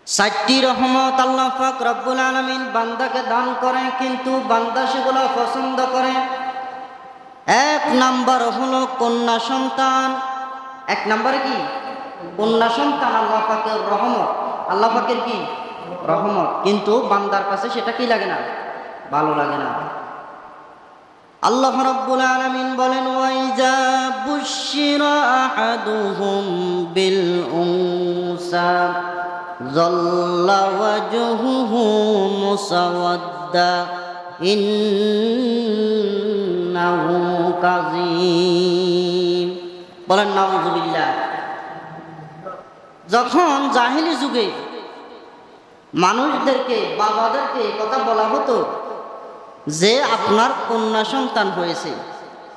চারটি রহমত আল্লাহ পাক রব্বুল আলামিন বান্দাকে দান করে, কিন্তু বান্দা সেগুলো পছন্দ করে। এক নাম্বার হলো কন্যা সন্তান। এক নম্বরে কি? কন্যা সন্তান আল্লাহ পাকের রহমত, আল্লাহ পাকের কি রহমত, কিন্তু বান্দার কাছে সেটা কি লাগে না, ভালো লাগে না। আল্লাহ রাব্বুল আলামিন বলেন, ওয়াইজা বুশিরা আহাদুহুম বিল উনসা যাল্লা ওয়াজহুহু মুসাওয়াদ্দা ইন্নাহু কাযীম। বলেন নাউযুবিল্লাহ। যখন জাহিলি যুগে মানুষদেরকে, বাবাদেরকে কথা বলা হতো যে আপনার কন্যা সন্তান হয়েছে,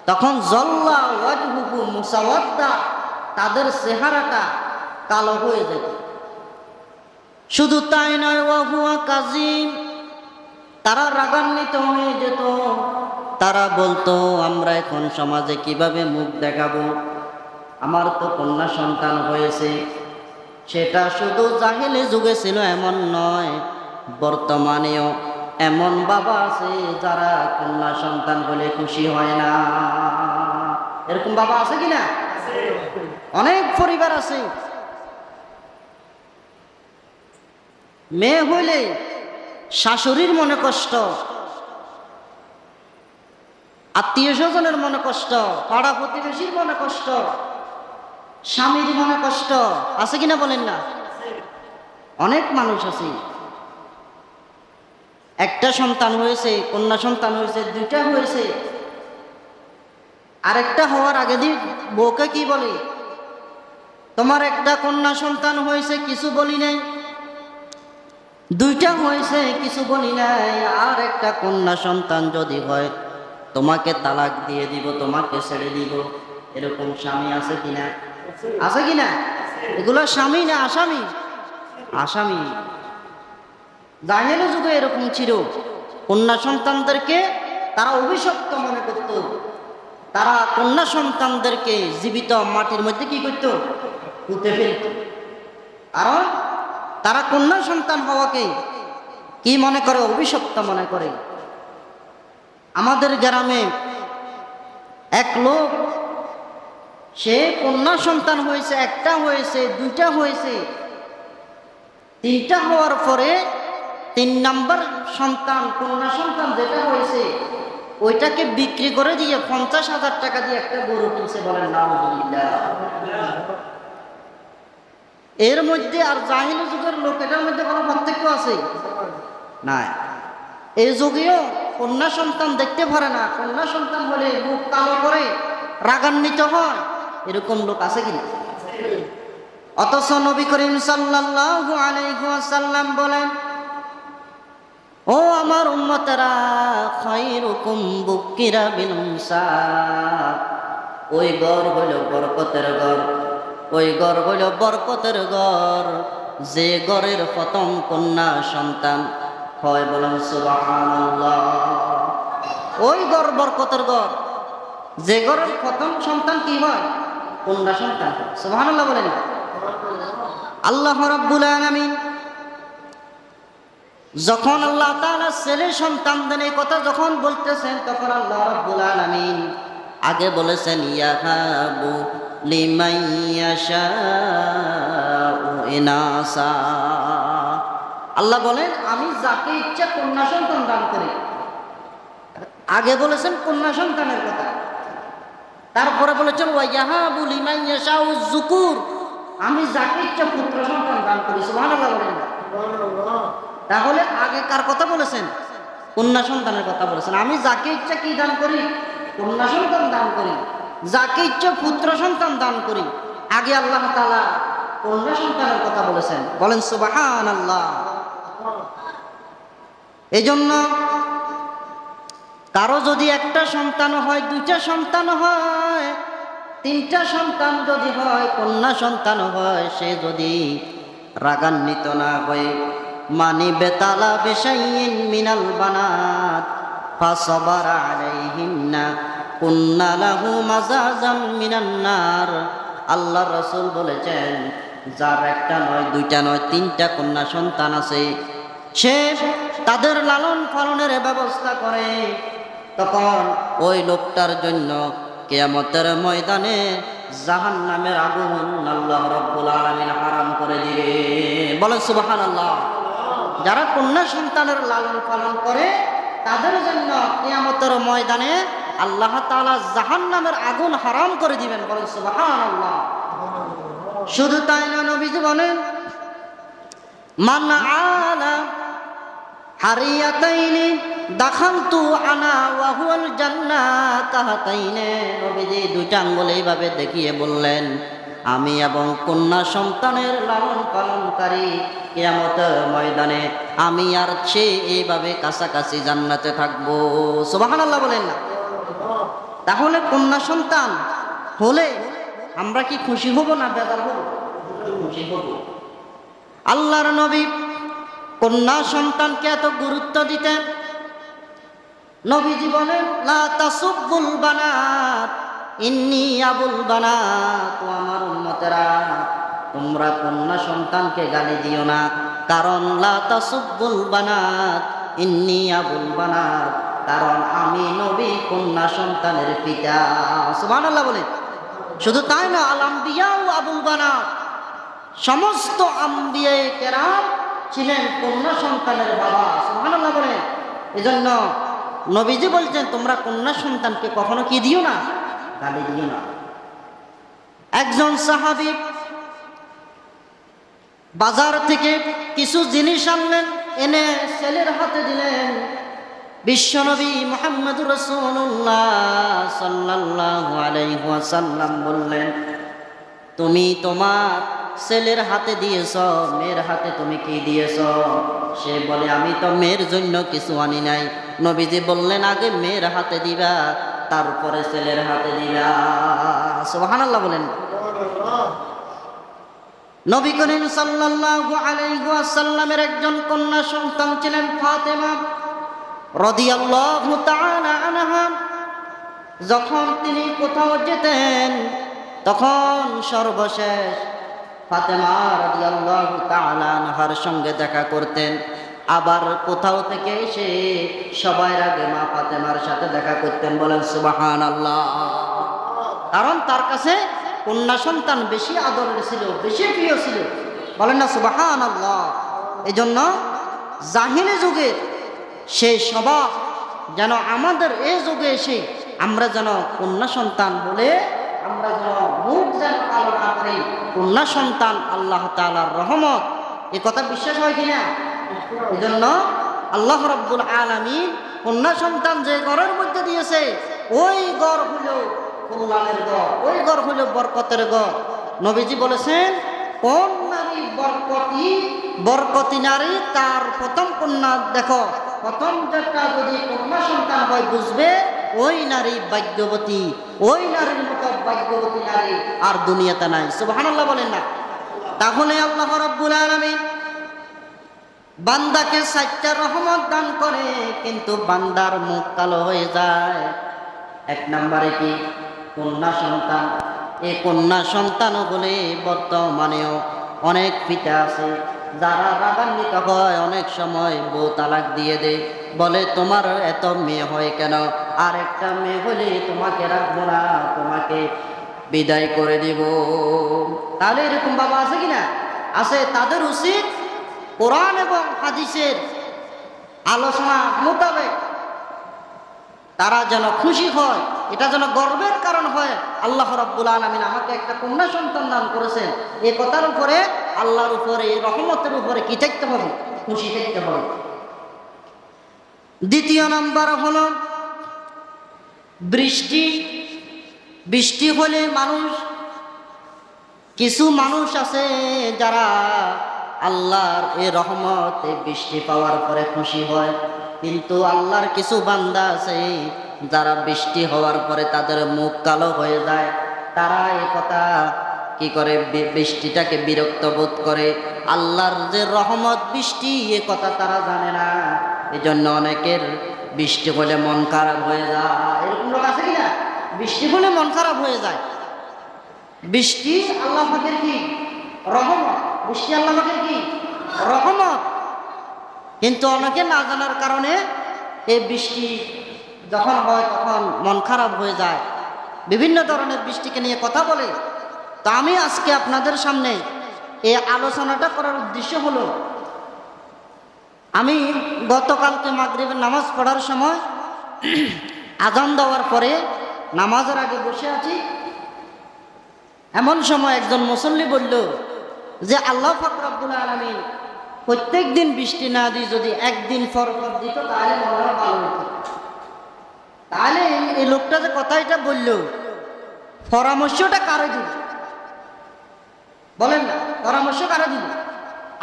তখন জল্লা ওয়াজহুহু মুসাওয়াদ্দা, তাদের চেহারাটা কালো হয়ে যেত। শুধু তাই নয়, ওয়া হুয়া কাযীম, তারা রাগান্বিত হয়ে যেত। তারা বলতো, আমরা এখন সমাজে কিভাবে মুখ দেখাবো, আমার তো কন্যা সন্তান হয়েছে। সেটা শুধু জাহিলি যুগে ছিল এমন নয়, বর্তমানেও এমন বাবা আছে যারা কন্যা সন্তান বলে খুশি হয় না। এরকম বাবা আছে কিনা? অনেক পরিবার আছে। মেয়ে হইলে শাশুড়ির মনে কষ্ট, আত্মীয় স্বজনের মনে কষ্ট, পাড়া প্রতিবেশীর মনে কষ্ট, স্বামীর মনে কষ্ট আছে কিনা বলেন না? অনেক মানুষ আছে। একটা সন্তান হয়েছে, কন্যা সন্তান হয়েছে, দুইটা হয়েছে, আরেকটা হওয়ার আগে দিন বউকে কি বলে, তোমার একটা কন্যা সন্তান হয়েছে কিছু বলি নাই, দুইটা হয়েছে কিছু বলি নাই, আর একটা কন্যা সন্তান যদি হয় তোমাকে তালাক দিয়ে দিব, তোমাকে ছেড়ে দিব। এরকম স্বামী আছে কিনা? আছে কিনা? এগুলো স্বামী না আসামি? আসামি। জাহেলি যুগে এরকম ছিল। কন্যা সন্তানদেরকে তারা অভিশপ্ত মনে করত। তারা কন্যা সন্তানদেরকে জীবিত মাটির মধ্যে কি করত? পুঁতে ফেলত। কারণ তারা কন্যা সন্তান হওয়াকে কি মনে করে? অভিশপ্ত মনে করে। আমাদের গ্রামে এক লোক, সে কন্যা সন্তান হয়েছে, একটা হয়েছে, দুইটা হয়েছে, তিনটা হওয়ার পরে 3 নাম্বার সন্তান, কন্যা সন্তান যেটা হয়েছে, ওইটাকে বিক্রি করে দিয়ে 50,000 টাকা দিয়ে একটা গরু কিনছে। বলেন নাউযুবিল্লাহ। এর মধ্যে আর জাহিলি যুগের লোক, এটার মধ্যে কোনো পার্থক্য আছে? নাই। এই যুগেও কন্যা সন্তান দেখতে পারে না, কন্যা সন্তান হলে মুখ কালো করে রাগান্বিত হয়। এরকম লোক আছে কিনা? অথচ নবী করিম সাল্লাল্লাহু আলাইহি ওয়াসাল্লাম বলেন, ও আমার উম্মতেরা, খায়রুকুম বুকিরা বিল উনসা, ওই ঘর হইল বরকতের ঘর, ওই ঘর হইল বরকতের ঘর যে ঘরের প্রথম কন্যা সন্তান হয়। বলেন সুবহানাল্লাহ। ওই ঘর বরকতের ঘর যে ঘরের প্রথম সন্তান কি হয়? কন্যা সন্তান। সুবহানাল্লাহ বলেন। আল্লাহ রাব্বুল আলামিন যখন আল্লাহ তাআলা ছেলে সন্তানদের এই কথা যখন বলতেছেন, তখন আল্লাহ রাব্বুল আলামিন আগে বলেছেন, ইয়াহাবু লিমান ইয়াশাউ ইনাসা। আল্লাহ বলেন, আমি যাকে ইচ্ছা কন্যা সন্তান দান করি। আগে বলেছেন কন্যা সন্তানের কথা, তারপরে বলেছেন ওয়াইয়াহাবু লিমান ইয়াশাউ যুকুর, আমি যাকে ইচ্ছা পুত্র সন্তান দান করি। সুবহানাল্লাহ বলেন। তাহলে আগে কার কথা বলেছেন? কন্যা সন্তানের কথা বলেছেন। আমি যাকে ইচ্ছা কি দান করি? কন্যা সন্তান দান করি। যাকে ইচ্ছা পুত্র সন্তান দান করি। আগে আল্লাহ তাআলা কন্যা সন্তানের কথা বলেছেন। বলেন সুবহানাল্লাহ। এই জন্য কারো যদি একটা সন্তান হয়, দুইটা সন্তান হয়, তিনটা সন্তান যদি হয়, কন্যা সন্তান হয়, সে যদি রাগান্বিত না হয়, মানি বেতালা বিশাইইন মিনাল বানাত ফাসাবারা আলাইহিন্না কুন্না লাহু মাযাজাম মিনান নার। আল্লাহর রাসূল বলেছেন, যার একটা নয়, দুইটা নয়, তিনটা কন্যা সন্তান আছে, সে তাদের লালন পালনের ব্যবস্থা করে, তখন ওই লোকটার জন্য কিয়ামতের ময়দানে জাহান্নামের আগুন আল্লাহ রাব্বুল আলামিন হারাম করে দিবে। বলেন সুবহানাল্লাহ। যারা কন্যা সন্তানের লালন পালন করে তাদের জন্য কিয়ামতের ময়দানে আল্লাহ তাআলা জাহান্নামের আগুন হারাম করে দিবেন। বলেন সুবহানাল্লাহ। শুধু তাই না, নবীজি বলেন মান আলা হারিয়াতাইনি দাখালতু আনা ওয়া হুয়াল জান্নাতাহাতাইনি। নবীজি দুইটা আঙ্গুল এইভাবে দেখিয়ে বললেন, আমি এবং কন্যা সন্তানের লালন পালনকারী কিয়ামতের ময়দানে আমি আর সে এইভাবে কাছাকাছি জান্নাতে থাকবো। সুবহানাল্লাহ বলেন না? তাহলে কন্যা সন্তান হলে আমরা কি খুশি হব না বেজার হব? খুশি হব। আল্লাহর নবী কন্যা সন্তানকে এত গুরুত্ব দিতেন। নবীজি বলেন লা তাসুব্বুল বানাত ইন্নী আবুল বানাত। ও আমার উম্মতেরা, তোমরা কন্যা সন্তানকে গালি দিও না, কারণ লা তাসুব্বুল বানাত ইন্নী আবুল বানাত, কারণ আমি নবী কন্যা সন্তানের পিতা। সুবহানাল্লাহ বলেন। শুধু তাই না, আল আম্বিয়া ও আবুল বানাত, সমস্ত আম্বিয়া কেরাম ছিলেন কন্যা সন্তানের বাবা। সুবহানাল্লাহ বলেন। এজন্য নবীজি বলছেন তোমরা কন্যা সন্তানকে কখনো কি দিও না, গালি দিও না। একজন সাহাবী বাজার থেকে কিছু জিনিস আনলেন, এনে ছেলের হাতে দিলেন। বিশ্বনবী মুহাম্মদুর রাসূলুল্লাহ সাল্লাল্লাহু আলাইহি ওয়াসাল্লাম বললেন, তুমি তোমার ছেলের হাতে দিয়েছ, মেয়ের হাতে তুমি কি দিয়েছ? সে বলে আমি তো মেয়ের জন্য কিছু আনি নাই। নবীজি বললেন আগে মেয়ের হাতে দিবা, তারপরে ছেলের হাতে দিবা। সুবহানাল্লাহ বলেন। নবী করিম সাল্লাল্লাহু আলাইহি ওয়াসাল্লামের একজন কন্যা সন্তান ছিলেন ফাতেমা রাদিয়াল্লাহু তাআলা আনহা। যখন তিনি কোথাও যেতেন তখন সর্বশেষ ফাতেমা রাদিয়াল্লাহু তাআলা আনহার সঙ্গে দেখা করতেন। আবার কোথাও থেকে এসে সবার আগে মা ফাতেমার সাথে দেখা করতেন। বলেন সুবহানাল্লাহ। কারণ তার কাছে কন্যা সন্তান বেশি আদরের ছিল, বেশি প্রিয় ছিল। বলেন না সুবহানাল্লাহ। এই জন্য জাহিলি যুগে সেই স্বভাব যেন আমাদের এই যুগে এসে আমরা যেন কন্যা সন্তান বলে আমরা যেন মুখ যেন কালো না করি। কন্যা সন্তান আল্লাহ তাআলার রহমত, এ কথা বিশ্বাস হয় কিনা? এই জন্য আল্লাহ রাব্বুল আলামিন কন্যা সন্তান যে ঘরের মধ্যে দিয়েছে ওই ঘর হলো কল্যাণের ঘর, ওই ঘর হলো বরকতের ঘর। নবীজি বলেছেন কোন নারী বরকতি নারী, তার প্রথম কন্যা দেখো, প্রথম যেটা যদি কন্যা সন্তান হয় বুঝবে ওই নারী ভাগ্যবতী, ওই নারীর মতো ভাগ্যবতী নারী আর দুনিয়াতে নাই। সুবহানাল্লাহ বলেন না? তাহলে আল্লাহ রাব্বুল আলামিন বান্দাকে 7টা রহমত দান করে, কিন্তু বান্দার মুখ কালো হয়ে যায়। এক নম্বরে কি? কন্যা সন্তান। এই কন্যা সন্তান বলে বর্তমানেও অনেক পিতা আছে যারা রাগান্বিত হয়, অনেক সময় বউ তালাক দিয়ে দেয়, বলে তোমার এত মেয়ে হয় কেন, আর একটা মেয়ে হলে তোমাকে রাখবো না, তোমাকে বিদায় করে দিব। তাহলে এরকম বাবা আছে কিনা? আছে। তাদের উচিত কোরআন এবং হাদিসের আলোচনা মোতাবেক তারা যেন খুশি হয়, এটা যেন গর্বের কারণ হয়। আল্লাহ রাব্বুল আলামিন আমাকে একটা কন্যা সন্তান দান করেছেন, এই কথার উপরে আল্লাহর উপরে, রহমতের উপরে কি থাকতে হবে? খুশি থাকতে হবে। দ্বিতীয় নাম্বার হলো বৃষ্টি। বৃষ্টি হলে কিছু মানুষ আছে যারা আল্লাহর এই রহমত, এই বৃষ্টি পাওয়ার পরে খুশি হয়, কিন্তু আল্লাহর কিছু বান্দা আছে যারা বৃষ্টি হওয়ার পরে তাদের মুখ কালো হয়ে যায়। তারা এই কথা কি করে? বৃষ্টিটাকে বিরক্ত বোধ করে। আল্লাহর যে রহমত বৃষ্টি, এ কথা তারা জানে না। এই জন্য অনেকের বৃষ্টি হলে মন খারাপ হয়ে যায়। এরকম লোক আছে কিনা? বৃষ্টি হলে মন খারাপ হয়ে যায়। বৃষ্টি আল্লাহ পাকের কি রহমত। বৃষ্টি আল্লাহ পাকের কি? রহমত। কিন্তু অনেকে না জানার কারণে এই বৃষ্টি যখন হয় তখন মন খারাপ হয়ে যায়, বিভিন্ন ধরনের বৃষ্টিকে নিয়ে কথা বলে। তো আমি আজকে আপনাদের সামনে এই আলোচনাটা করার উদ্দেশ্য হলো, আমি গতকালকে মাগরিবের নামাজ পড়ার সময় আজান দেওয়ার পরে নামাজের আগে বসে আছি, এমন সময় একজন মুসল্লি বলল যে আল্লাহ পাক রব্বুল আলামিন প্রত্যেক দিন বৃষ্টি না দিয়ে যদি একদিন পর পর দিত তাহলে মনে হয় ভালো হতো। তাহলে এই লোকটা যে কথা এটা বলল, পরামর্শটা কারে দিল বলেন না? পরামর্শ কারে দিল?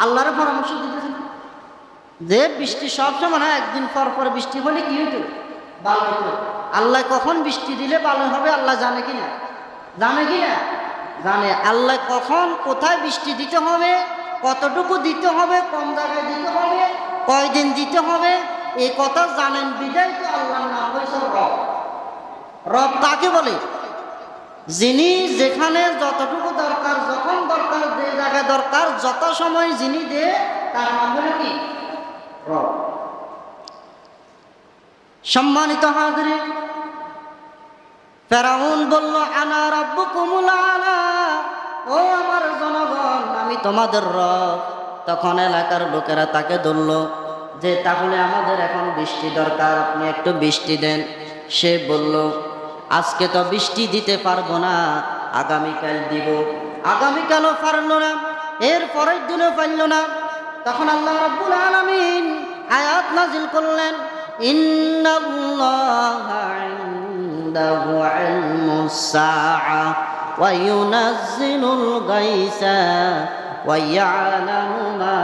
আল্লাহর পরামর্শ দিতেছেন যে বৃষ্টি সবসময় না, একদিন পর পর বৃষ্টি হলে কি হইতো? ভালো হতো। আল্লাহ কখন বৃষ্টি দিলে ভালো হবে আল্লাহ জানে কিনা? জানে কিনা? জানে। আল্লাহ কখন কোথায় বৃষ্টি দিতে হবে, কতটুকু দিতে হবে, কোন জায়গায় দিতে হবে, কয়দিন দিতে হবে, এই কথা জানেন বিদায় তো আল্লাহর নাম হয়েছে রব। রব তাকে বলে যিনি যেখানে যতটুকু দরকার, যখন দরকার, যে জায়গায় দরকার, যত সময় যিনি দে, তার নাম হলো কি? রব। সম্মানিত হাজিরিন, ফেরাউন বলল আনা রাব্বুকুমুল আলা, ও আমার জনগণ আমি তোমাদের রব। তখন এলাকার লোকেরা তাকে ধরল যে তাহলে আমাদের এখন বৃষ্টি দরকার, আপনি একটু বৃষ্টি দেন। সে বলল আজকে তো বৃষ্টি দিতে পারবো না, আগামীকাল দিব। আগামীকালও পারল না, এর পরের দিনও পারল না। তখন আল্লাহ রাব্বুল আলামিন আয়াত নাজিল করলেন, ইন্নাল্লাহা ইনদাহু ইলমুস সাআ ওয়া ইউনাজ্জিলুল গায়সা ওয়া ইয়ালামু মা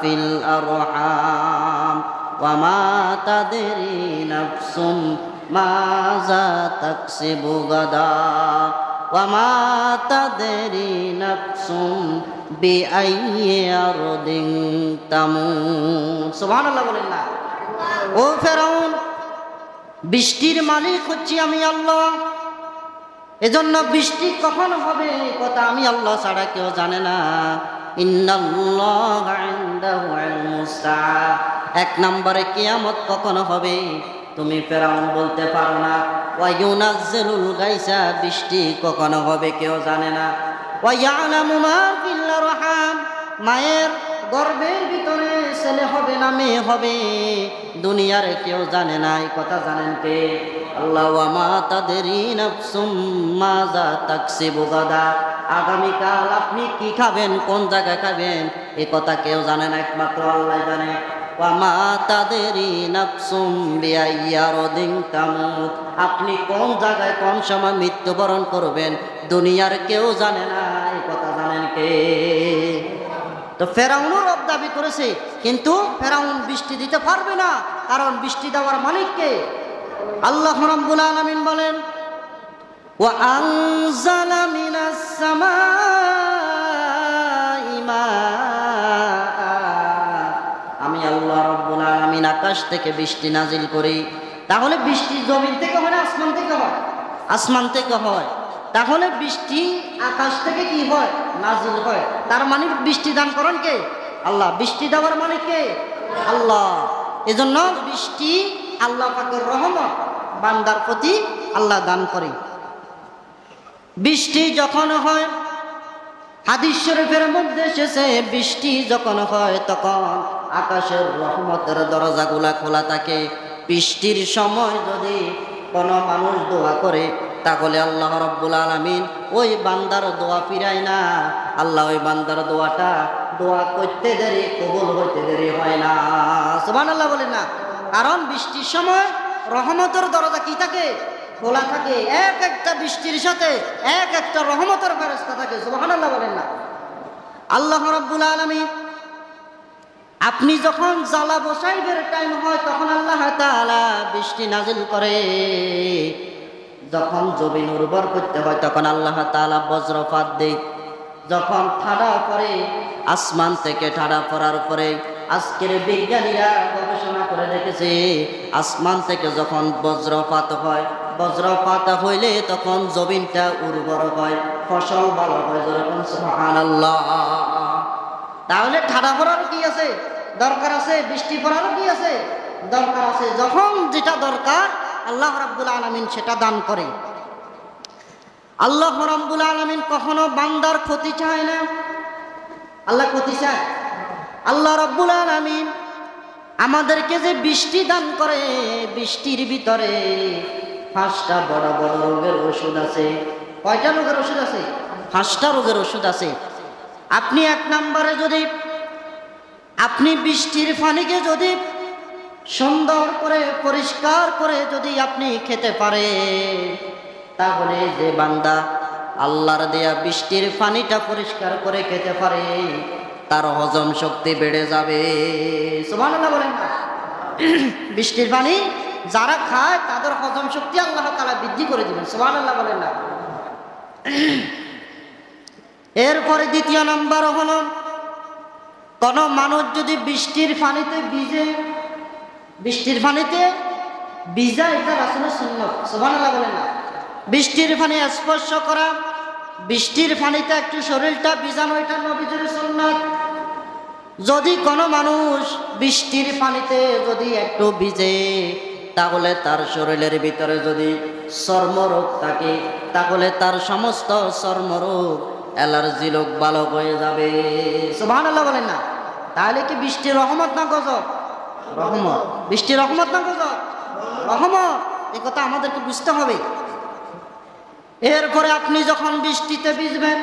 ফিল আরহাম ওয়া মা তাদরি নাফসুম মাযা তাকসিবু গাদা ওয়া মা তাদরি নাফসুম বিআইয়ি আরদিন তামুত। সুবহানাল্লাহ বলেন না? ও ফেরাউন, বৃষ্টির মালিক হচ্ছি আমি আল্লাহ, এজন্য বৃষ্টি কখন হবে এই কথা আমি আল্লাহ ছাড়া কেউ জানে না। ইন্নাল্লাহা ইনদাহু ইলমুস সাআ, এক নম্বরে কিয়ামত কখন হবে তুমি ফেরাউন বলতে পারো না। ওয়া ইউনাজ্জিলুল গায়সা, বৃষ্টি কখন হবে কেউ জানে না। ওয়া ইয়ালামু মা ফিল আরহাম, মায়ের গর্ভের ভিতরে ছেলে হবে না মেয়ে হবে দুনিয়ার কেউ জানে না, এই কথা জানেন কে? আল্লাহ। ওয়া মা তাদরি নাফসুম মাযা তাকসিবু গাদা, আগামীকাল আপনি কি খাবেন, কোন জায়গায় খাবেন, এই কথা কেউ জানে না, একমাত্র আল্লাহ জানে। ওয়া মা তাদরি নাফসুম বিআইয়ি আরদিন তামুত, আপনি কোন জায়গায় কোন সময় মৃত্যুবরণ করবেন দুনিয়ার কেউ জানে না, এই কথা জানেন কে? তো ফেরাউনও রব দাবি করেছে, কিন্তু ফেরাউন বৃষ্টি দিতে পারবে না, কারণ বৃষ্টি দেওয়ার মালিক কে? আল্লাহ রাব্বুল আলামিন বলেন, ওয়া আনজালা মিনাস সামাই মাআ, আমি আল্লাহ রাব্বুল আলামিন আকাশ থেকে বৃষ্টি নাজিল করি। তাহলে বৃষ্টি জমিন থেকে হয় না আসমান থেকে হয়? আসমান থেকে হয়। তাহলে বৃষ্টি আকাশ থেকে কি হয়? নাজিল হয়। তার মানে বৃষ্টি দান করেন কে? আল্লাহ। বৃষ্টি দেওয়ার মানে কে? আল্লাহ। এজন্য বৃষ্টি আল্লাহ পাকের রহমত, বান্দার প্রতি আল্লাহ দান করে। বৃষ্টি যখন হয়, হাদিস শরীফের মধ্যে এসেছে, বৃষ্টি যখন হয় তখন আকাশের রহমতের দরজাগুলা খোলা থাকে। বৃষ্টির সময় যদি কোনো মানুষ দোয়া করে তাহলে আল্লাহ রাব্বুল আলামিন ওই বান্দার দোয়া ফিরায় না। আল্লাহ ওই বান্দার দোয়া করতে দেরি, কবুল হইতে দেরি হয় না। সুবহানাল্লাহ বলেন না? কারণ বৃষ্টির সময় রহমতের দরজা কি থাকে? খোলা থাকে। এক একটা বৃষ্টির সাথে এক একটা রহমতের ফেরেশতা থাকে। সুবহানাল্লাহ বলেন না? আল্লাহ রাব্বুল আলামিন আপনি যখন জ্বালা বসাইবের টাইম হয় তখন আল্লাহ তাআলা বৃষ্টি নাজিল করে। যখন জমিন উর্বর করতে হয় তখন আল্লাহ তাআলা বজ্রপাত দেয়। যখন ঠাডা পড়ে আসমান থেকে, ঠাডা পড়ার পরে আজকের বিজ্ঞানীরা গবেষণা করে দেখেছে, আসমান থেকে যখন বজ্রপাত হয়, বজ্রপাত হইলে তখন জমিনটা উর্বর হয়। ফসল ভালো হয়। যেরকম সুবহানাল্লাহ। তাহলে ঠাডা পড়ারও কি আছে? দরকার আছে। বৃষ্টি পড়ারও কি আছে? দরকার আছে। যখন যেটা দরকার আল্লাহ রাব্বুল আলামিন সেটা দান করে। আল্লাহ রাব্বুল আলামিন কখনো বান্দার ক্ষতি চায় না। আল্লাহ ক্ষতি চায়? আল্লাহ রাব্বুল আলামিন আমাদেরকে যে বৃষ্টি দান করে, বৃষ্টির ভিতরে 5টা বড় বড় রোগের ওষুধ আছে। কয়টা রোগের ওষুধ আছে? 5টা রোগের ওষুধ আছে। আপনি 1 নম্বরে যদি আপনি বৃষ্টির পানিকে যদি সুন্দর করে পরিষ্কার করে যদি আপনি খেতে পারে, তাহলে যে বান্দা আল্লাহর দেয়া বৃষ্টির পানিটা পরিষ্কার করে খেতে পারে তার হজম শক্তি বেড়ে যাবে। সুবহানাল্লাহ বলেন না? বৃষ্টির পানি যারা খায় তাদের হজম শক্তি আল্লাহ তাআলা বৃদ্ধি করে দিবেন। সুবহানাল্লাহ বলেন না? এরপরে 2 নম্বর হলো, কোন মানুষ যদি বৃষ্টির পানিতে ভিজে, বৃষ্টির পানিতে ভিজা এটা রাসূলের সুন্নাত। সুবহানাল্লাহ বলেন না? বৃষ্টির পানি স্পর্শ করা, বৃষ্টির পানিতে একটু শরীরটা ভিজানো এটা নবীজির সুন্নাত। যদি কোনো মানুষ বৃষ্টির পানিতে যদি একটু ভিজে, তাহলে তার শরীরের ভিতরে যদি চর্মরোগ থাকে, তাহলে তার সমস্ত চর্মরোগ অ্যালার্জি রোগ ভালো হয়ে যাবে। সুবহানাল্লাহ বলেন না? তাহলে কি বৃষ্টির রহমত না গজব? রহমত। বৃষ্টির রহমত না গজব? রহমত। এই কথা আমাদেরকে বুঝতে হবে। এরপরে আপনি যখন বৃষ্টিতে ভিজবেন,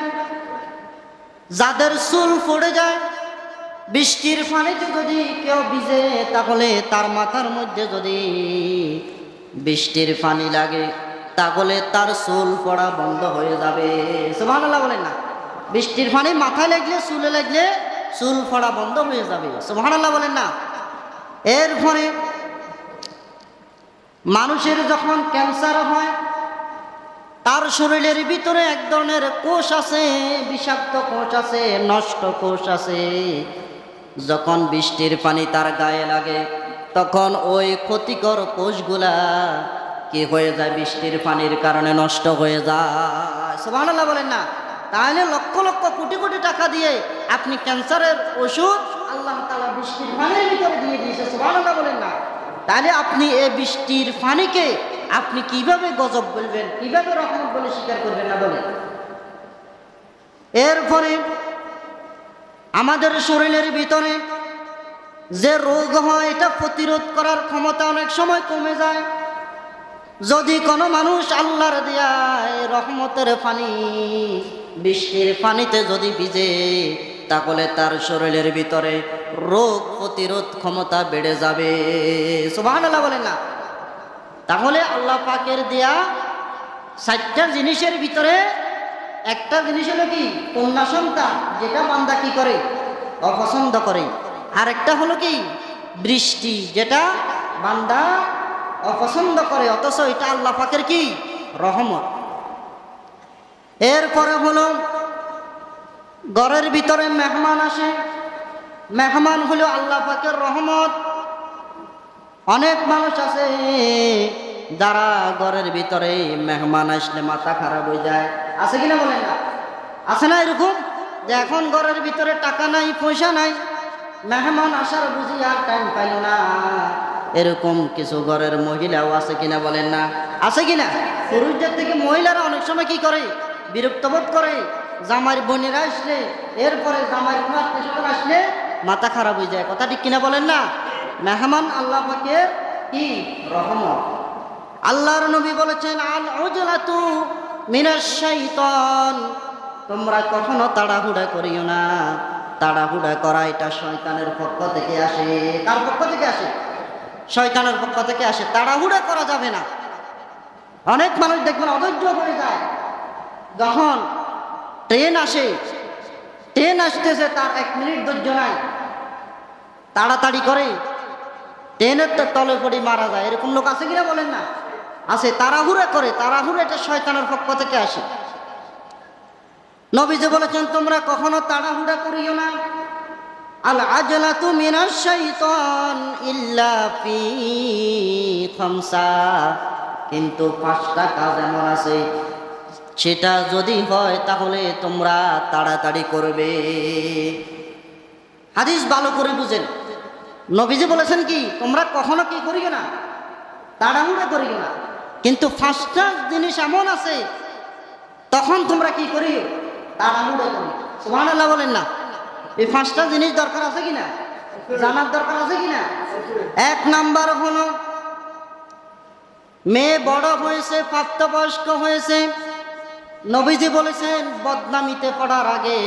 যাদের চুল পড়ে যায়, বৃষ্টির পানিতে যদি কেউ ভিজে, তাহলে তার মাথার মধ্যে যদি বৃষ্টির পানি লাগে, তাহলে তার চুল পড়া বন্ধ হয়ে যাবে। সুবহানাল্লাহ বলেন না? বৃষ্টির পানি মাথায় লাগলে, চুলে লাগলে চুল পড়া বন্ধ হয়ে যাবে। সুবহানাল্লাহ বলেন না? এরপরে মানুষের যখন ক্যান্সার হয়, তার শরীরের ভিতরে এক ধরনের কোষ আছে, বিষাক্ত কোষ আছে, নষ্ট কোষ আছে। যখন বৃষ্টির পানি তার গায়ে লাগে, তখন ওই ক্ষতিকর কোষগুলা কি হয়ে যায়? বৃষ্টির পানির কারণে নষ্ট হয়ে যায়। সুবহানাল্লাহ বলেন না? তাহলে লক্ষ লক্ষ কোটি কোটি টাকা দিয়ে আপনি ক্যান্সারের ওষুধ আল্লাহ তাআলা বৃষ্টির পানির ভিতরে দিয়ে দিয়েছে। সুবহানাল্লাহ বলেন না? তাহলে আপনি এই বৃষ্টির পানিকে আপনি কিভাবে গজব বলবেন, কিভাবে রহমত বলে স্বীকার করবেন না? বলেন। এরপরে আমাদের শরীরের ভিতরে যে রোগ হয়, এটা প্রতিরোধ করার ক্ষমতা অনেক সময় কমে যায়। যদি কোনো মানুষ আল্লাহর দেয়া রহমতের পানি বৃষ্টির পানিতে যদি ভিজে, তাহলে তার শরীরের ভিতরে রোগ প্রতিরোধ ক্ষমতা বেড়ে যাবে। সুবহানাল্লাহ বলেন না? তাহলে আল্লাহ পাকের দেয়া 4টা জিনিসের ভিতরে একটা জিনিস হলো কি? কন্যা সন্তান, যেটা বান্দা কি করে? অপছন্দ করে। আর একটা হলো কি? বৃষ্টি, যেটা বান্দা অপছন্দ করে, অথচ এটা আল্লাহ পাকের কি? রহমত। এরপরে হলো ঘরের ভিতরে মেহমান আসে, মেহমান হলো আল্লাহ পাকের রহমত। অনেক মানুষ আছে যারা ঘরের ভিতরে মেহমান আসলে মাথা খারাপ হয়ে যায়। আছে কিনা বলেন না? আছে না এরকম? যে এখন ঘরের ভিতরে টাকা নাই, পয়সা নাই, মেহমান আসার বুঝি আর টাইম পাইল না। এরকম কিছু ঘরের মহিলাও আছে কিনা বলেন না? আছে কিনা? পুরুষদের থেকে মহিলারা অনেক সময় কি করে? বিরক্ত বোধ করে। জামাইয়ের বোনেরা আসলে, এরপরে জামাইয়ের আত্মীয় আসলে মাথা খারাপ হয়ে যায়। কথা ঠিক কিনা বলেন না? মেহমান আল্লাহ পাকের কি? রহমত। আল্লাহর নবী বলেছেন, আল উজলাতু মিনাশ শাইতান, তোমরা কখনো তাড়াহুড়া করিও না। তাড়াহুড়া করা এটা শয়তানের পক্ষ থেকে আসে। কার পক্ষ থেকে আসে? শয়তানের পক্ষ থেকে আসে। তাড়াহুড়া করা যাবে না। অনেক মানুষ দেখবেন অধৈর্য হয়ে যায়। যখন ট্রেন আসে, ট্রেন আসতেছে, তার 1 মিনিট ধৈর্য নাই, তাড়াতাড়ি করে ট্রেনের তো তলে পড়ে মারা যায়। এরকম লোক আছে কিনা বলেন না? আছে। তাড়াহুড়া করে। তাড়াহুড়া এটা শয়তানের পক্ষ থেকে আসে। নবীজি বলেছেন, তোমরা কখনো তাড়াহুড়া করিও না। আল আজলাতু মিনাশ শাইতান ইল্লা ফি খামসা, কিন্তু 5টা কাজ এমন আছে সেটা যদি হয় তাহলে তোমরা তাড়াতাড়ি করবে। হাদিস ভালো করে বুঝেন, নবীজি বলেছেন কি তোমরা কখনো কি করিও না, তাড়াহুড়া করিও না। কিন্তু ফার্স্টটা জিনিস এমন আছে তখন তোমরা কি করিও, তাড়াহুড়া করি। সুবহানাল্লাহ বলেন না। এই পাঁচটা জিনিস দরকার আছে কিনা, জানার দরকার আছে কিনা? এক নাম্বার হলো মেয়ে বড় হয়েছে, প্রাপ্তবয়স্ক হয়েছে, নবীজি বলেছেন বদনামিতে পড়ার আগে,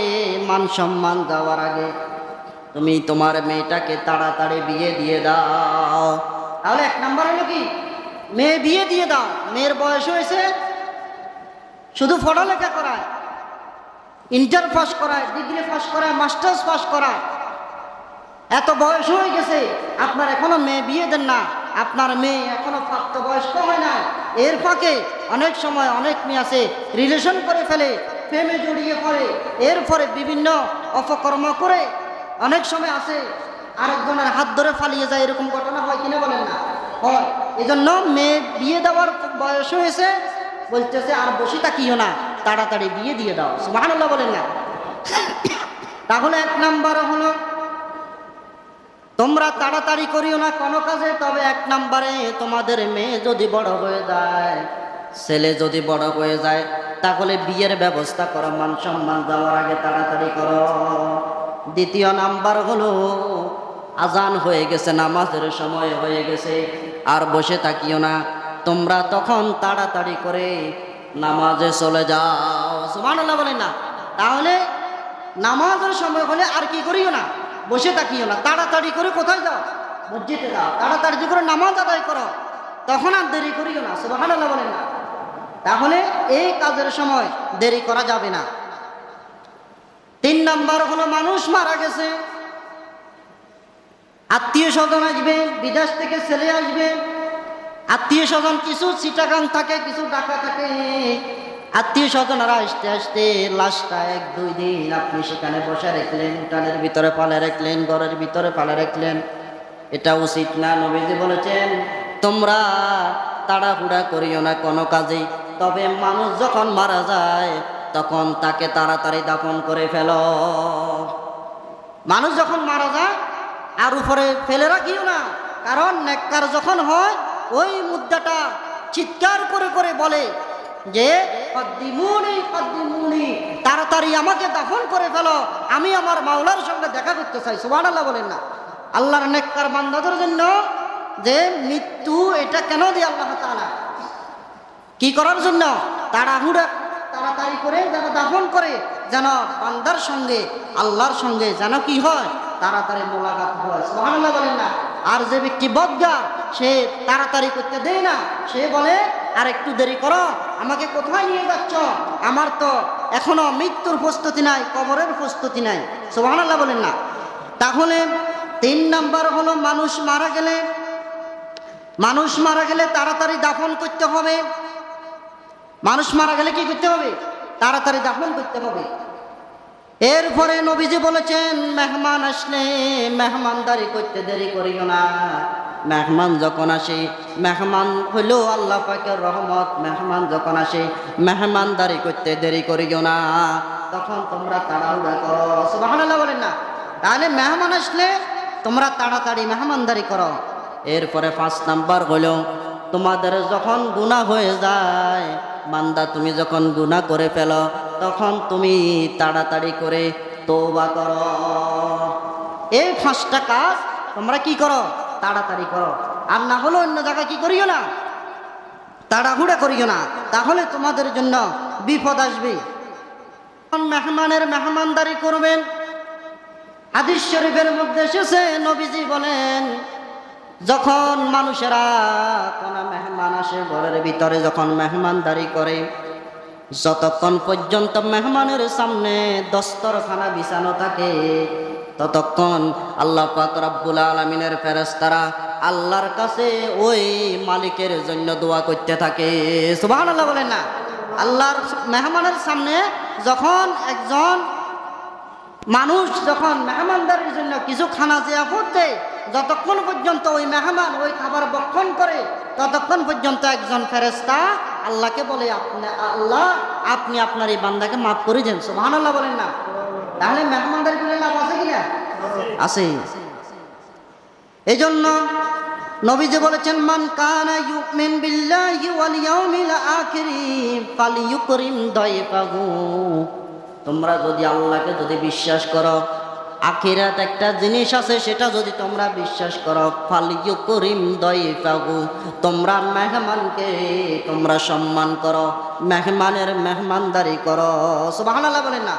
মান সম্মান দেওয়ার আগে তুমি তোমার মেয়েটাকে তাড়াতাড়ি বিয়ে দিয়ে দাও। তাহলে এক নাম্বার হলো কি, মেয়ে বিয়ে দিয়ে দাও। মেয়ের বয়স হয়েছে, শুধু পড়ালেখা করায়, ইন্টার পাস করায়, ডিগ্রি পাস করায়, মাস্টার্স পাস করায়, এত বয়স হয়ে গেছে আপনার এখনো মেয়ে বিয়ে দেন না, আপনার মেয়ে এখনো প্রাপ্তবয়স্ক হয় না। এর ফাঁকে অনেক সময় অনেক মেয়ে আছে রিলেশন করে ফেলে, প্রেমে জড়িয়ে পড়ে, এরপরে বিভিন্ন অপকর্ম করে, অনেক সময় আছে আরেকজনের হাত ধরে পালিয়ে যায়, এরকম ঘটনা হয় কিনা বলেন না? হয়। এজন্য মেয়ে বিয়ে দেওয়ার বয়স হয়েছে, বলতেছে আর বসে থাকিও না, তাড়াতাড়ি বিয়ে দিয়ে দাও। সুবহানাল্লাহ বলেন না। তাহলে এক নাম্বার হলো তোমরা তাড়াতাড়ি করিও না কোনো কাজে। তবে এক নাম্বারে তোমাদের মেয়ে যদি বড় হয়ে যায়, ছেলে যদি বড় হয়ে যায়, তাহলে বিয়ের ব্যবস্থা করো, মান সম্মান দেওয়ার আগে তাড়াতাড়ি করো। দ্বিতীয় নাম্বার হলো আজান হয়ে গেছে, নামাজের সময় হয়ে গেছে, আর বসে থাকিও না, তোমরা তখন তাড়াতাড়ি করে নামাজে চলে যাও। সুবহানাল্লাহ বলেন না। তাহলে নামাজের সময় হলে আর কি করিও না, বসে থাকিও না, তাড়াতাড়ি করে কোথায় যাও, মসজিদে যাও, তাড়াতাড়ি করে নামাজ আদায় করো, তখন আর দেরি করিও না। সুবহানাল্লাহ বলেন না। তাহলে এই কাজের সময় দেরি করা যাবে না। তিন নাম্বার হলো মানুষ মারা গেছে, আত্মীয় স্বজন আসবে, বিদেশ থেকে ছেলে আসবে, আত্মীয় স্বজন কিছু চিটাগাং থাকে, কিছু ঢাকা থাকে, আত্মীয় স্বজনরা আসতে আসতে লাশটা 1-2 দিন আপনি সেখানে বসে রাখলেন, উঠানের ভিতরে পালে রাখলেন, ঘরের ভিতরে পালে রাখলেন, এটা উচিত না। নবীজি বলেছেন তোমরা তাড়াহুড়া করিও না কোনো কাজেই। তবে মানুষ যখন মারা যায় তখন তাকে তাড়াতাড়ি দাফন করে ফেলো। মানুষ যখন মারা যায় আর উপরে ফেলে রাখিও না, কারণ নেককার যখন হয় ওই মুদ্দাটা চিৎকার করে করে বলে যে কদ্দিমুনি কদ্দিমুনি, তাড়াতাড়ি আমাকে দাফন করে ফেলো, আমি আমার মাওলার সঙ্গে দেখা করতে চাই। সুবহানাল্লাহ বলেন না। আল্লাহর নেককার বান্দাদের জন্য যে মৃত্যু, এটা কেন দিয়ে আল্লাহ তাআলা কি করার জন্য? তাড়াহুড়া তাড়াতাড়ি করে যেন দাফন করে, যেন বান্দার সঙ্গে আল্লাহর সঙ্গে যেন কি হয়, তাড়াতাড়ি মোলাকাত হয়। সুবহানাল্লাহ বলেন না। আর যে ব্যক্তি বদগার, সে তাড়াতাড়ি করতে দেয় না, সে বলে আর একটু দেরি করো, আমাকে কোথায় নিয়ে যাচ্ছ, আমার তো এখনো মৃত্যুর প্রস্তুতি নাই, কবরের প্রস্তুতি নাই। সুবহানাল্লাহ বলেন না। তাহলে 3 নাম্বার হলো মানুষ মারা গেলে তাড়াতাড়ি দাফন করতে হবে। মানুষ মারা গেলে কি করতে হবে? তাড়াতাড়ি দাফন করতে হবে। এরপরে নবীজি বলেছেন মেহমান আসলে মেহমানদারি করতে দেরি করিও না। মেহমান যখন আসে, মেহমান হলো আল্লাহ পাকের রহমত, মেহমান যখন আসে মেহমানদারি করতে দেরি করিও না, তখন তোমরা তাড়াহুড়া করো। সুবহানাল্লাহ বলেন না। তাহলে মেহমান আসলে তোমরা তাড়াতাড়ি মেহমানদারি করো। এরপরে 5 নাম্বার হলো তোমাদের যখন গুনাহ হয়ে যায়, বান্দা তুমি যখন গুনাহ করে ফেলো, তখন তুমি তাড়াতাড়ি করে তওবা করো। এই 5টা কাজ তোমরা কি করো? তাড়াতাড়ি করো। আর না হলো অন্য জায়গায় কি করিও না, তাড়াহুড়া করিও না, তাহলে তোমাদের জন্য বিপদ আসবে। মেহমানের মেহমানদারি করবেন। হাদিস শরীফের মধ্যে এসেছে, নবীজি বলেন যখন মানুষেরা কোনো মেহমান আসে ঘরের ভিতরে, যখন মেহমানদারি করে, যতক্ষণ পর্যন্ত মেহমানের সামনে দস্তরখানা বিছানো থাকে, ততক্ষণ আল্লাহ পাক রব্বুল আলামিনের ফেরেশতারা আল্লাহর কাছে ওই মালিকের জন্য দোয়া করতে থাকে। সুবহানাল্লাহ বলেন না। আল্লাহর মেহমানের সামনে যখন একজন মানুষ যখন মেহমানদারির জন্য কিছু খানা জিয়াফত দেয়, যতক্ষণ পর্যন্ত ওই মেহমান ওই খাবার ভক্ষণ করে, ততক্ষণ পর্যন্ত একজন ফেরেশতা আল্লাহকে বলে আল্লাহ আপনি আপনার এই বান্দাকে মাফ করে দেন, সুবহানাল্লাহ বলেন না? তাহলে মেহমানদারি করলে লাভ আছে কিনা? আছে। এজন্য নবীজি বলেছেন, মান কানা ইউমিন বিল্লাহি ওয়াল ইয়াউমিল আখির ফালিয়ুকরিম দাইফাহু। তোমরা যদি আল্লাহকে যদি বিশ্বাস করো, আখিরাত একটা জিনিস আছে সেটা যদি তোমরা বিশ্বাস করো, ফালিয়ুকরিম দাইফাহু, তোমরা মেহমানকে তোমরা সম্মান করো, মেহমানের মেহমানদারি করো, সুবহানাল্লাহ বলেন না?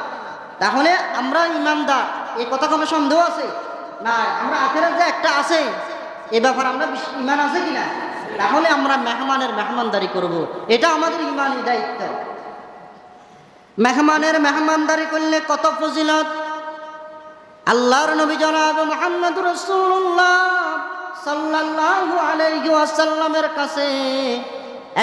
তাহলে আমরা ইমানদার, এই কথা কোনো সন্দেহ আছে না? আমরা আখিরাত যে একটা আছে এ ব্যাপারে আমরা ইমান আছে কিনা? তাহলে আমরা মেহমানের মেহমানদারি করব, এটা আমাদের ইমানি দায়িত্ব। মেহমানের মেহমানদারি করলে কত ফজিলত! আল্লাহর নবী জনাব মুহাম্মদুর রাসূলুল্লাহ সাল্লাল্লাহু আলাইহি ওয়াসাল্লামের কাছে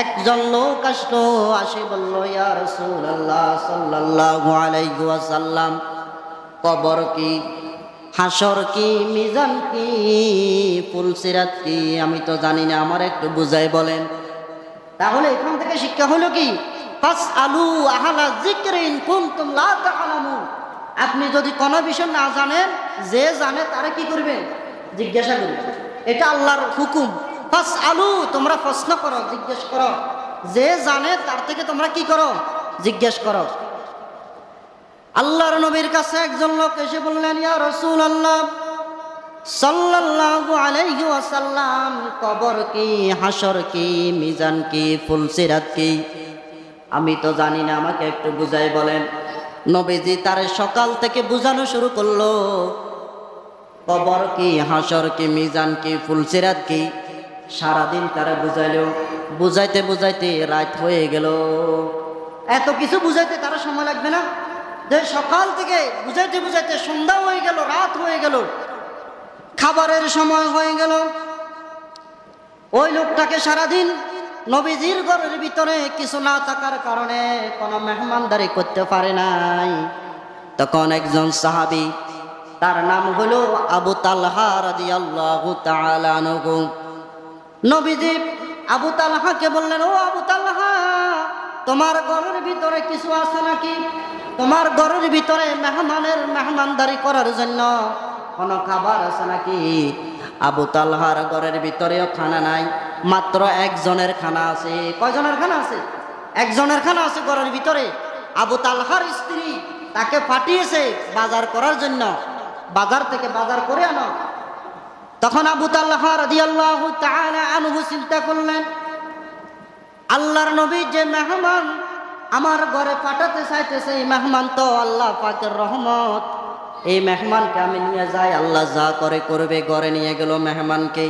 একজন লোক আসলো, আসে বলল, ইয়া রাসূলুল্লাহ সাল্লাল্লাহু আলাইহি ওয়াসাল্লাম, কবর কি, হাসর কি, মিজান কি, ফুলসিরাত কি, আমি তো জানি না, আমার একটু বুঝাই বলেন। তাহলে এখান থেকে শিক্ষা হলো কি? ফাসআলু আহলা যিকরি ইন কুনতুম লা তা'লামুন। আপনি যদি কোনো বিষয় না জানেন, যে জানে তারা কি করবেন? জিজ্ঞাসা করবেন। এটা আল্লাহর হুকুম। ফাসআলু, তোমরা প্রশ্ন করো, জিজ্ঞেস করো, যে জানে তার থেকে তোমরা কি করো? জিজ্ঞেস করো। আল্লাহর নবীর কাছে একজন লোক এসে বললেন, ইয়া রাসূলুল্লাহ সাল্লাল্লাহু আলাইহি ওয়াসাল্লাম, কবর কি, হাসর কি, মিজান কি, ফুলসিরাত কি, আমি তো জানি না, আমাকে একটু বুঝাই বলেন। নবীজি তার সকাল থেকে বুঝানো শুরু করলো, কবর কি, হাসর কি, মিজান কি, ফুলসিরাত কি। সারাদিন তারা বুঝাইলো, বুঝাইতে বুঝাইতে রাত হয়ে গেল। এত কিছু বুঝাইতে তারা সময় লাগবে না? যে সকাল থেকে বুঝাইতে বুঝাইতে সন্ধ্যা হয়ে গেল, রাত হয়ে গেল, খাবারের সময় হয়ে গেল। ওই লোকটাকে সারাদিন নবীজির ঘরের ভিতরে কিছু না থাকার কারণে কোনো মেহমানদারি করতে পারে নাই। তখন একজন সাহাবী, তার নাম হলো আবু তালহা রাদিয়াল্লাহু তাআলা আনহু, নবীজি আবু তালহাকে বললেন, ও আবু তালহা, তোমার ঘরের ভিতরে কিছু আছে নাকি? তোমার ঘরের ভিতরে মেহমানের মেহমানদারি করার জন্য কোনো খাবার আছে নাকি? আবু তালহার ঘরের ভিতরেও খানা নাই, মাত্র একজনের খানা আছে। কয়জনের খানা আছে? একজনের খানা আছে ঘরের ভিতরে। আবু তালহার স্ত্রী তাকে পাঠিয়েছে বাজার করার জন্য, বাজার থেকে বাজার করে আনো। তখন আবু তালহা রাদিয়াল্লাহু তাআলা আনহু চিন্তা করলেন, আল্লাহর নবী যে মেহমান আমার ঘরে পাঠাতে চাইতেছে, এই মেহমান তো আল্লাহ পাকের রহমত, এই মেহমানকে আমি নিয়ে যাই, আল্লাহ যা করে করবে। ঘরে নিয়ে গেল মেহমানকে।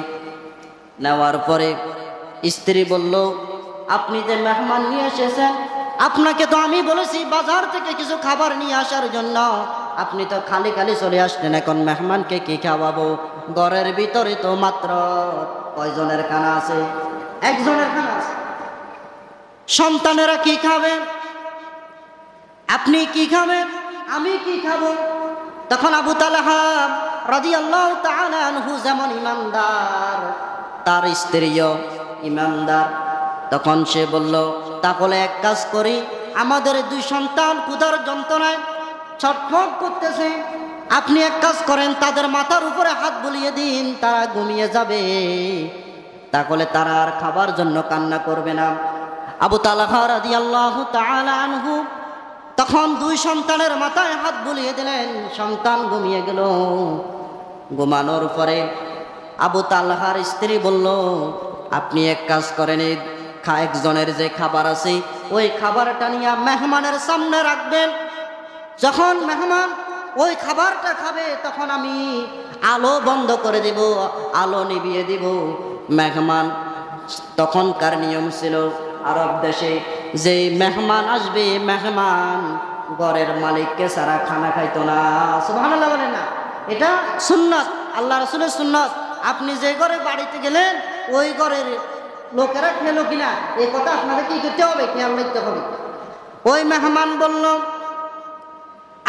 নেওয়ার পরে স্ত্রী বলল, আপনি যে মেহমান নিয়ে এসেছেন, আপনাকে তো আমি বলেছি বাজার থেকে কিছু খাবার নিয়ে আসার জন্য, আপনি তো খালি খালি চলে আসলেন, এখন মেহমানকে কি খাওয়াবো? ঘরের ভিতরে তো মাত্র কয়জনের খানা আছে? একজনের খানা আছে। সন্তানেরা কি খাবে? আপনি কি খাবেন? আমি কি খাবো? তখন আবু তালহা রাদিয়াল্লাহু তাআলা আনহু যেমন ইমানদার, তার স্ত্রীও ইমানদার। তখন সে বলল, তাহলে এক কাজ করি, আমাদের দুই সন্তান ক্ষুধার যন্ত্রণায় ছটফট করতেছে, আপনি এক কাজ করেন, তাদের মাথার উপরে হাত বুলিয়ে দিন, তারা ঘুমিয়ে যাবে, তাহলে তারা আর খাবার জন্য কান্না করবে না। আবু তালহা রাদিয়াল্লাহু তাআলা আনহু তখন দুই সন্তানের মাথায় হাত বুলিয়ে দিলেন, সন্তান ঘুমিয়ে গেল। ঘুমানোর পরে আবু তালহার স্ত্রী বলল, আপনি এক কাজ করেন, একজনের যে খাবার আছে ওই খাবারটা নিয়ে মেহমানের সামনে রাখবেন। যখন মেহমান ওই খাবারটা খাবে, তখন আমি আলো বন্ধ করে দেব, আলো নিভিয়ে দিব। মেহমান, তখনকার নিয়ম ছিল আরব দেশে, যে মেহমান আসবে, মেহমান ঘরের মালিককে ছাড়া খানা খাইতো না। সুবহানাল্লাহ বলেন না? এটা সুন্নাত, আল্লাহ রাসূলের সুন্নাত। আপনি যে ঘরে বাড়িতে গেলেন, ওই ঘরের লোকেরা খেলো কিনা এই কথা আপনাদের কি করতে হবে? খেয়াল রাখতে হবে। ওই মেহমান বলল,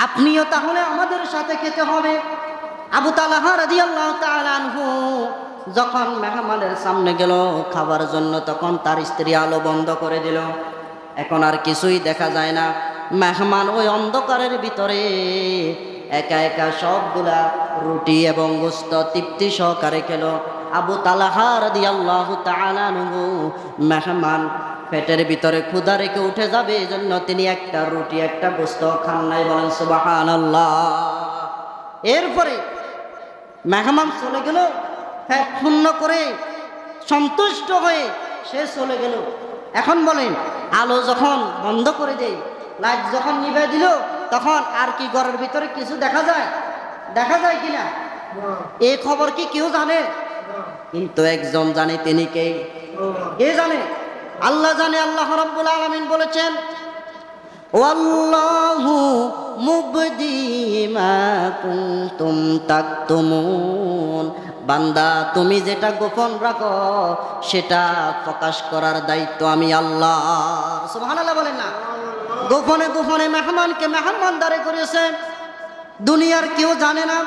আপনিও তাহলে আমাদের সাথে খেতে হবে। আবু তালহা রাদিয়াল্লাহু তাআলা আনহু যখন মেহমানের সামনে গেল খাবার জন্য, তখন তার স্ত্রী আলো বন্ধ করে দিল। এখন আর কিছুই দেখা যায় না। মেহমান ওই অন্ধকারের ভিতরে একা একা সবগুলা রুটি এবং গোশত তৃপ্তি সহকারে খেল। আবু তালহা রাদিয়াল্লাহু তাআলা আনহু, মেহমান পেটের ভিতরে ক্ষুধা রেখে উঠে যাবে, এই জন্য তিনি একটা রুটি একটা গোশত খান নাই। বলেন সুবহানাল্লাহ। এরপরে মেহমান চলে গেল, পেট পূর্ণ করে সন্তুষ্ট হয়ে সে চলে গেল। এখন বলেন, আলো যখন বন্ধ করে দেয়, লাইট যখন নিভে দিল, তখন আর কি ঘরের ভিতরে কিছু দেখা যায়? দেখা যায় কিনা? এই খবর কি কেউ জানে? কিন্তু একজন জানে, তিনি কে? কে জানে? আল্লাহ জানে। আল্লাহ রাব্বুল আলামিন বলেছেন, ওয়াল্লাহু মুবদি মা কুনতুম তাকতুমুন। বান্দা, তুমি যেটা গোপন রাখো সেটা প্রকাশ করার দায়িত্ব আমি আল্লাহ। সুবহানাল্লাহ বলেন না? গোপনে গোপনে মেহমানকে মেহমানদারি করেছে, দুনিয়ার কেউ জানে না।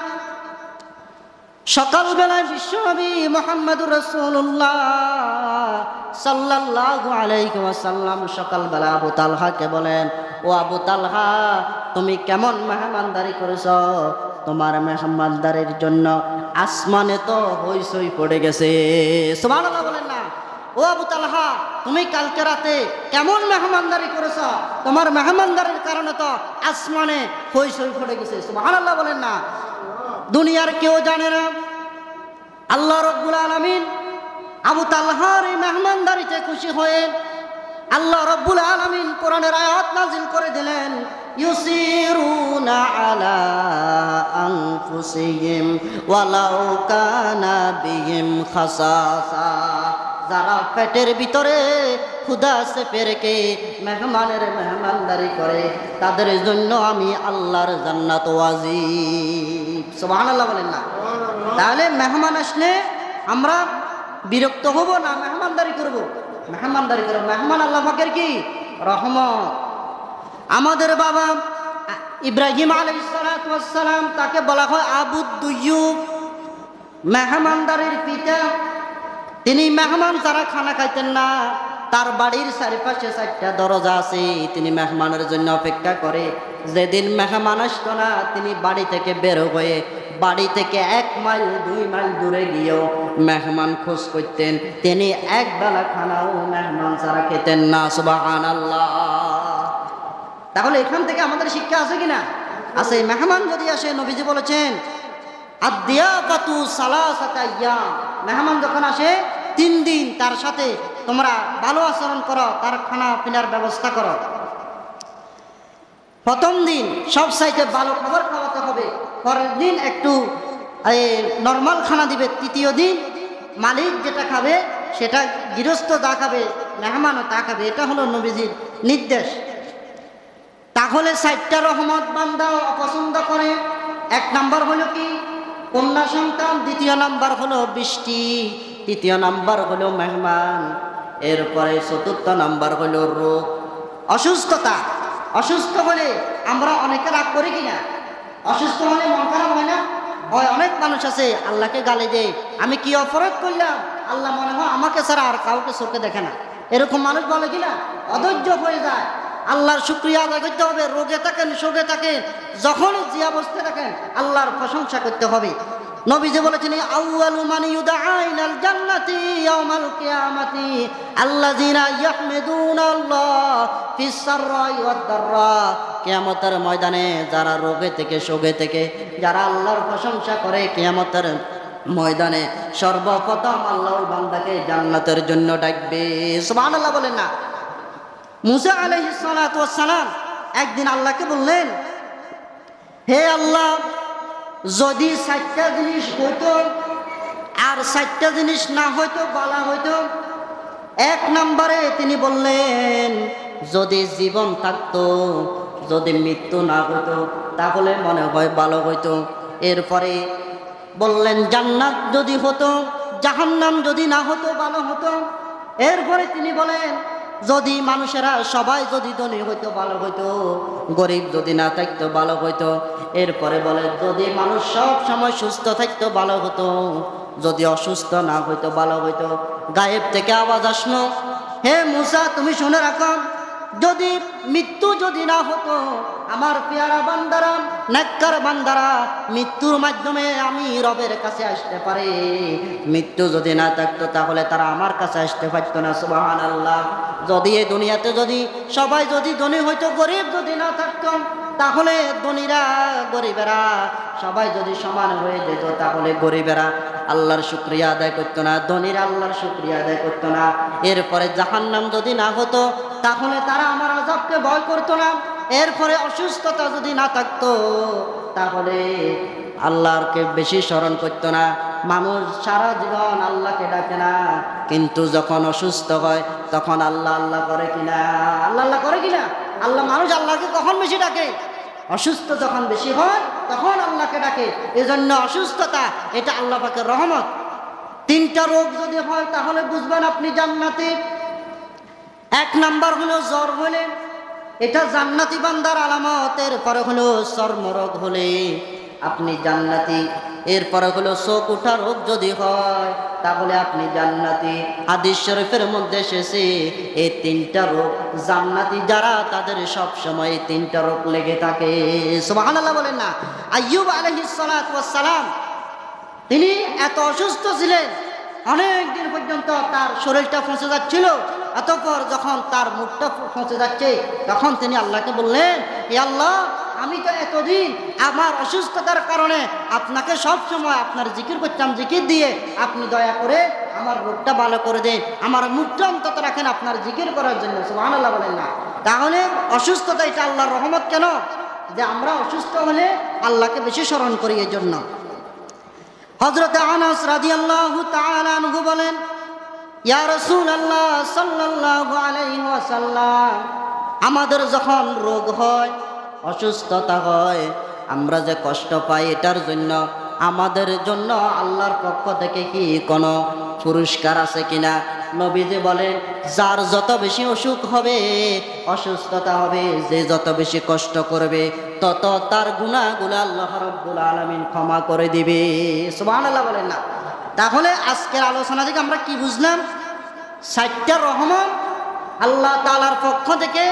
সকালবেলায় বিশ্বনবী মুহাম্মদুর রাসূলুল্লাহ সাল্লাল্লাহু আলাইহি ওয়াসাল্লাম সকালবেলা আবু তালহাকে বলেন, ও আবু তালহা, তুমি কেমন মেহমানদারি করেছ? তোমার মেহমানদারির জন্য আসমানে তো হইচই পড়ে গেছে। সুবহানাল্লাহ বলেন না? ও আবু তালহা, তুমি কালকে রাতে কেমন মেহমানদারি করেছ? তোমার মেহমানদারির কারণে তো আসমানে হইচই পড়ে গেছে। সুবহানাল্লাহ বলেন না? দুনিয়ার কেউ জানে না। আল্লাহ রাব্বুল আলামিন আবু তালহার এই মেহমানদারিতে খুশি হয়ে আল্লাহ রাব্বুল আলামিন কোরআনের আয়াত নাযিল করে দিলেন, ইউসিরুনা আলা আনফুসিহিম ওয়ালাউ কানা বিহিম খাসাসা। যারা পেটের ভিতরে ক্ষুধা চেপে রেখে মেহমানের মেহমানদারি করে, তাদের জন্য আমি আল্লাহর জান্নাত ওয়াজিব। সুবহানাল্লাহ বলেন না? তাহলে মেহমান আসলে আমরা বিরক্ত হব না, মেহমানদারি করব। মেহমানদারি করব। মেহমান আল্লাহ পাকের কি রহমত। আমাদের বাবা ইব্রাহিম আলাইহিস সালাতু ওয়াস সালাম, তাকে বলা হয় আবুদ দুয়ুব, মেহমানদারির পিতা। তিনি মেহমান ছাড়া খানা খাইতেন না। তার বাড়ির চারিপাশে 4টা দরজা আছে, তিনি মেহমানের জন্য অপেক্ষা করে। যেদিন মেহমান আসতো না, তিনি বাড়ি থেকে বের হয়ে বাড়ি থেকে 1 মাইল 2 মাইল দূরে গিয়েও মেহমান খোঁজ করতেন। তিনি একবেলা খানাও মেহমান ছাড়া খেতেন না। সুবহানাল্লাহ। তাহলে এখান থেকে আমাদের শিক্ষা আছে কিনা? আছে। মেহমান যদি আসে, নবীজি বলেছেন আদ-দিয়াফাতু সালাসাতা আইয়াম। মেহমান যখন আসে 3 দিন তার সাথে তোমরা ভালো আচরণ করো, তার খানা পিনার ব্যবস্থা করো। প্রথম দিন সব চাইতে ভালো খাবার খাওয়াতে হবে, পরের দিন একটু নর্মাল খানা দিবে, তৃতীয় দিন মালিক যেটা খাবে সেটা, গৃহস্থ যা খাবে মেহমানও তা খাবে। এটা হলো নবীজির নির্দেশ। তাহলে 4টা রহমত বান্দা অপছন্দ করে। 1 নাম্বার হলো কি? কন্যা সন্তান। 2য় নাম্বার হলো বৃষ্টি। 3য় নাম্বার হলো মেহমান। এরপরে 4র্থ নাম্বার হলো রোগ, অসুস্থতা। অসুস্থ হলে আমরা অনেকে রাগ করি কিনা? অসুস্থ হলে মন খারাপ হয় না? হয়। অনেক মানুষ আছে আল্লাহকে গালি দেয়, আমি কি অপরাধ করলাম, আল্লাহ মনে হয় আমাকে ছাড়া আর কাউকে চোখে দেখে না। এরকম মানুষ বলে কিনা? অধৈর্য হয়ে যায়। আল্লাহর শুকরিয়া আদায় করতে হবে। রোগে থাকেন, শোকে থাকেন, যখন যে অবস্থায় থাকেন আল্লাহর প্রশংসা করতে হবে। নবীজি বলেছেন, আউয়ালু মান ইউদআ ইলাল জান্নাতি ইয়াউমাল কিয়ামাতি আল্লাযিনা ইয়াহমিদুনাল্লাহ ফিস সাররাই ওয়াদ দাররা। কিয়ামতের ময়দানে যারা রোগে থেকে, শোকে থেকে যারা আল্লাহর প্রশংসা করে, কিয়ামতের ময়দানে সর্বপ্রথম আল্লাহ ওই বান্দাকে জান্নাতের জন্য ডাকবে। সুবহানাল্লাহ বলেন না? মুসা আলাইহিস সালাতু ওয়াস সালাম একদিন আল্লাহকে বললেন, হে আল্লাহ, যদি 4টা জিনিস হইতো আর 4টা জিনিস না হইতো বলা হইতো। 1 নম্বরে তিনি বললেন, যদি জীবন থাকতো, যদি মৃত্যু না হইতো তাহলে মনে হয় ভালো হইতো। এরপরে বললেন, জান্নাত যদি হতো, জাহান্নাম যদি না হতো ভালো হতো। এরপরে তিনি বলেন, যদি মানুষেরা সবাই যদি ধনী হইতো ভালো হইতো, গরিব যদি না থাকতো ভালো হইতো। এরপরে বলে, যদি মানুষ সব সময় সুস্থ থাকতো ভালো হতো, যদি অসুস্থ না হইতো ভালো হইতো। গায়েব থেকে আওয়াজ আসলো, হে মুসা তুমি শুনে রাখো, যদি মৃত্যু যদি না হতো, আমার পেয়ারা বান্দারা নেককার বান্দারা মৃত্যুর মাধ্যমে আমি রবের কাছে আসতে পারে। মৃত্যু যদি না থাকতো তাহলে তারা আমার কাছে আসতে পারতো না। সুবহানাল্লাহ। যদি এই দুনিয়াতে যদি সবাই যদি ধনী হইতো, গরিব যদি না থাকতো, তাহলে ধনীরা গরিবেরা সবাই যদি সমান হয়ে যেত, তাহলে গরিবেরা আল্লাহর শুকরিয়া আদায় করতো না, ধনীরা আল্লাহর শুকরিয়া আদায় করতো না। এরপরে জাহান্নাম যদি না হতো, তাহলে তারা আমার আযাবকে ভয় করতো না। এরপরে অসুস্থতা যদি না থাকতো, তাহলে আল্লাহকে বেশি স্মরণ করতো না। মানুষ সারা জীবন আল্লাহকে ডাকে না, কিন্তু যখন অসুস্থ হয় তখন আল্লাহ আল্লাহ করে কিনা? আল্লাহ আল্লাহ করে কিনা? আল্লাহ মানুষ আল্লাহকে কখন বেশি ডাকে? অসুস্থ যখন বেশি হয় তখন আল্লাহকে ডাকে। এজন্য অসুস্থতা এটা আল্লাহ পাকের রহমত। 3টা রোগ যদি হয় তাহলে বুঝবেন আপনি জান্নাতি। 1 নাম্বার হলো জ্বর হলে, এটা জান্নাতি বান্দার আলামত। এরপরে হলো চর্মরোগ হলে আপনি জান্নাতি। এরপরে হলো চোখ উঠা রোগ যদি হয় তাহলে আপনি জান্নাতি। হাদিস শরীফের মধ্যে এসেছে এই 3টা রোগ জান্নাতি যারা, তাদের সব সময় 3টা রোগ লেগে থাকে। সুবহানাল্লাহ বলেন না? আইয়ুব আলাইহিস সালাতু ওয়াস সালাম তিনি এত অসুস্থ ছিলেন, অনেক দিন পর্যন্ত তার শরীরটা ফসে যাচ্ছিল। অতঃপর যখন তার মুখটা ফসে যাচ্ছে, তখন তিনি আল্লাহকে বললেন, হে আল্লাহ, আমি তো এতদিন আমার অসুস্থতার কারণে আপনাকে সব সময় আপনার জিকির করতাম, জিকির দিয়ে আপনি দয়া করে আমার রোগটা ভালো করে দেন, আমার মুখটা অন্তত রাখেন আপনার জিকির করার জন্য। সুবহানাল্লাহ বলেন না? তাহলে অসুস্থতা এটা আল্লাহর রহমত। কেন? যে আমরা অসুস্থ হলে আল্লাহকে বেশি স্মরণ করি। এই জন্য হযরত আনাস রাদিয়াল্লাহু তাআলা আনহু বলেন, ইয়া রাসূলুল্লাহ সাল্লাল্লাহু আলাইহি ওয়াসাল্লাম, আমাদের যখন রোগ হয়, অসুস্থতা হয়, আমরা যে কষ্ট পাই, এটার জন্য আমাদের জন্য আল্লাহর পক্ষ থেকে কি কোনো পুরস্কার আছে কিনা? নবীজি বলেন, যার যত বেশি অসুখ হবে, অসুস্থতা হবে, যে যত বেশি কষ্ট করবে, তত তার গুনাহগুলো আল্লাহ রাব্বুল আলামিন ক্ষমা করে দিবে। সুবহানাল্লাহ বলেন না? তাহলে আজকের আলোচনা থেকে আমরা কি বুঝলাম? 4টা রহমত আল্লাহ তাআলার পক্ষ থেকে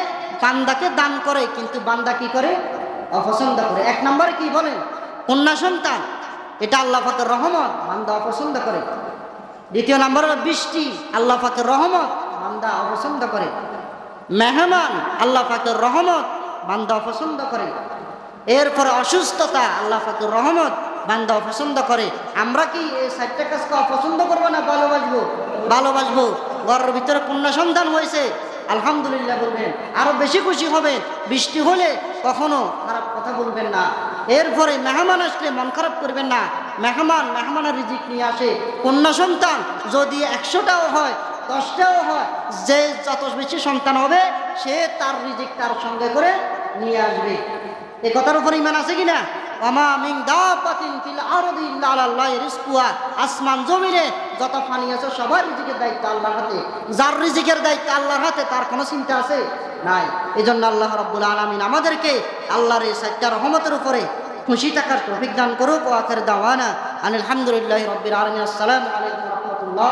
বান্দাকে দান করে, কিন্তু বান্দা কি করে? অপছন্দ করে। 1 নম্বরে কি বলেন? কন্যা সন্তান, এটা আল্লাহ পাকের রহমত, বান্দা অপছন্দ করে। 2 নম্বর হলো বৃষ্টি, আল্লাহ পাকের রহমত, বান্দা অপছন্দ করে। মেহমান, আল্লাহ পাকের রহমত, বান্দা অপছন্দ করে। এরপরে অসুস্থতা, আল্লাহ পাকের রহমত, বান্দা অপছন্দ করে। আমরা কি এই 4টা কাজকে অপছন্দ করবো না ভালোবাসবো? ভালোবাসবো। ঘরের ভিতরে কন্যা সন্তান হয়েছে, আলহামদুলিল্লাহ বলবেন, আরো বেশি খুশি হবেন। বৃষ্টি হলে কখনো খারাপ কথা বলবেন না। এরপরে মেহমান আসলে মন খারাপ করবেন না। মেহমানের রিজিক নিয়ে আসে। কন্যা সন্তান যদি 100টাও হয়, 10টাও হয়, যে যত বেশি সন্তান হবে সে তার রিজিক তার সঙ্গে করে নিয়ে আসবে। এই কথার উপর ঈমান আছে কিনা? ওয়ামা মিন দাব্বাতিন ফিল আরদি ইল্লা আলাল্লাহি রিজকুহা, আসমান জমিনে যত প্রাণী আছে সবার রিজিকের দায়িত্ব আল্লাহর হাতে। যার রিজিকের দায়িত্ব আল্লাহর হাতে, তার কোনো চিন্তা আছে? নাই। এজন্য আল্লাহ রাব্বুল আলামিন আমাদেরকে আল্লাহর এই 4টা রহমতের উপরে খুশি থাকার তৌফিক দান করুক। ওয়া আখির দাওয়ানা আনিল হামদুলিল্লাহি রাব্বিল আলামিন। আসসালামু আলাইকুম ওয়া রাহমাতুল্লাহ।